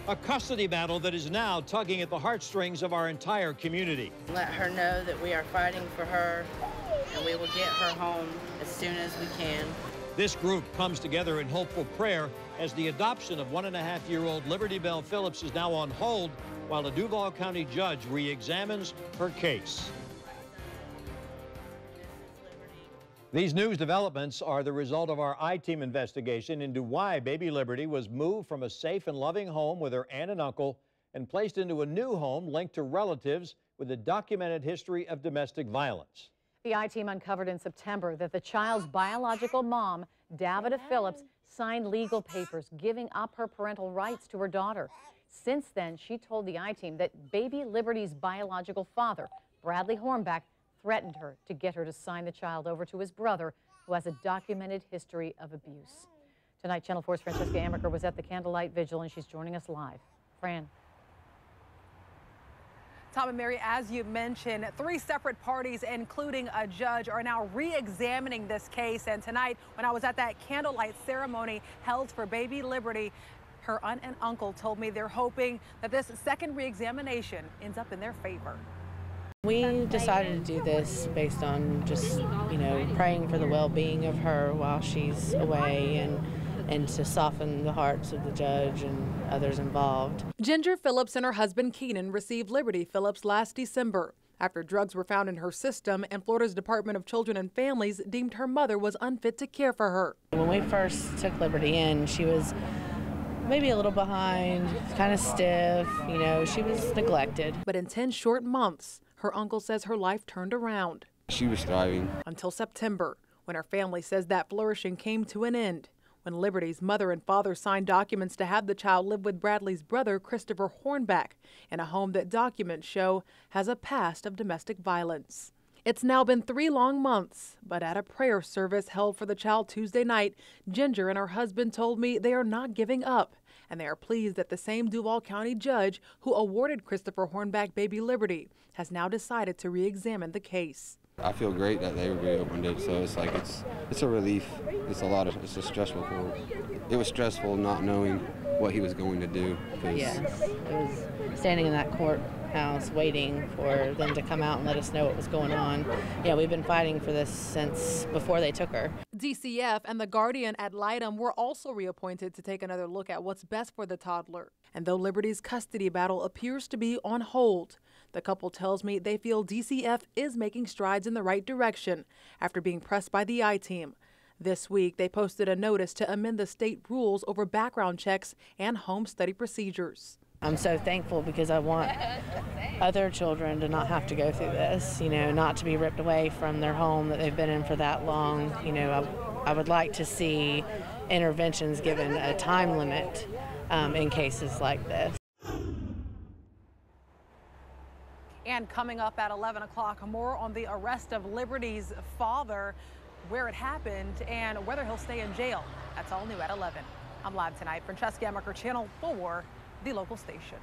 A custody battle that is now tugging at the heartstrings of our entire community. Let her know that we are fighting for her and we will get her home as soon as we can. This group comes together in hopeful prayer as the adoption of 1.5-year-old Liberty Belle Phillips is now on hold while a Duval County judge re-examines her case. These news developments are the result of our I-Team investigation into why baby Liberty was moved from a safe and loving home with her aunt and uncle and placed into a new home linked to relatives with a documented history of domestic violence. The I-Team uncovered in September that the child's biological mom, Davida Phillips, signed legal papers giving up her parental rights to her daughter. Since then, she told the I-Team that baby Liberty's biological father, Bradley Hornback, threatened her to get her to sign the child over to his brother, who has a documented history of abuse. Tonight, Channel 4's Francesca Amaker was at the candlelight vigil, and she's joining us live. Fran. Tom and Mary, as you mentioned, 3 separate parties, including a judge, are now re-examining this case. And tonight, when I was at that candlelight ceremony held for baby Liberty, her aunt and uncle told me they're hoping that this second re-examination ends up in their favor. We decided to do this based on just, praying for the well-being of her while she's away and to soften the hearts of the judge and others involved. Ginger Phillips and her husband Keenan received Liberty Phillips last December after drugs were found in her system and Florida's Department of Children and Families deemed her mother was unfit to care for her. When we first took Liberty in, she was maybe a little behind, kind of stiff, she was neglected. But in 10 short months, her uncle says her life turned around. She was thriving. Until September, when her family says that flourishing came to an end, when Liberty's mother and father signed documents to have the child live with Bradley's brother, Christopher Hornback, in a home that documents show has a past of domestic violence. It's now been 3 long months, but at a prayer service held for the child Tuesday night, Ginger and her husband told me they are not giving up, and they are pleased that the same Duval County judge who awarded Christopher Hornback baby Liberty has now decided to re-examine the case. I feel great that they reopened it, so it's like it's a relief. It's a stressful for it was stressful not knowing what he was going to do. Yes, it was standing in that courthouse waiting for them to come out and let us know what was going on. Yeah, we've been fighting for this since before they took her. DCF and the guardian ad litem were also reappointed to take another look at what's best for the toddler. And though Liberty's custody battle appears to be on hold, the couple tells me they feel DCF is making strides in the right direction after being pressed by the I-Team. This week, they posted a notice to amend the state rules over background checks and home study procedures. I'm so thankful because I want other children to not have to go through this, not to be ripped away from their home that they've been in for that long. I would like to see interventions given a time limit in cases like this. And coming up at 11 o'clock, more on the arrest of Liberty's father, where it happened, and whether he'll stay in jail. That's all new at 11. I'm live tonight. Francesca Amaker, Channel 4, the local station.